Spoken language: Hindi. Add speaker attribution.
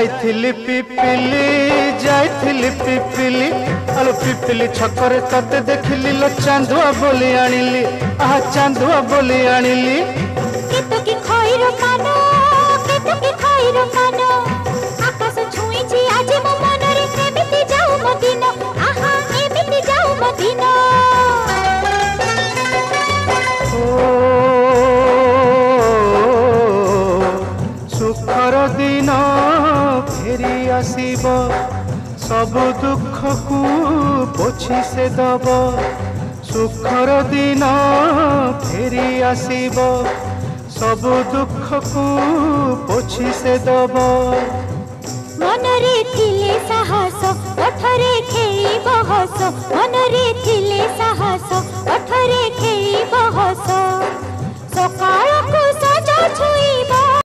Speaker 1: जाइथिली पिपिली आलो पिपिली छकरे तते देखिली लो चांदुआ बोली आनिली आहा चांदुआ बोली आनिली
Speaker 2: केतकी खइर कानो केतकी खइर कानो आकाश छुईची आज मो मनरे एमिति जाऊ मदिना आहा एमिति जाऊ मदिना
Speaker 1: सुखर दिन फेरी आसीब सब दुख को पोछि से दब सुखर दिन फेरी आसीब सब दुख को पोछि से दब
Speaker 2: मनरे थिले साहस ओठरे खेई बहस मनरे थिले साहस ओठरे खेई बहस सकाळ को सजा छुईब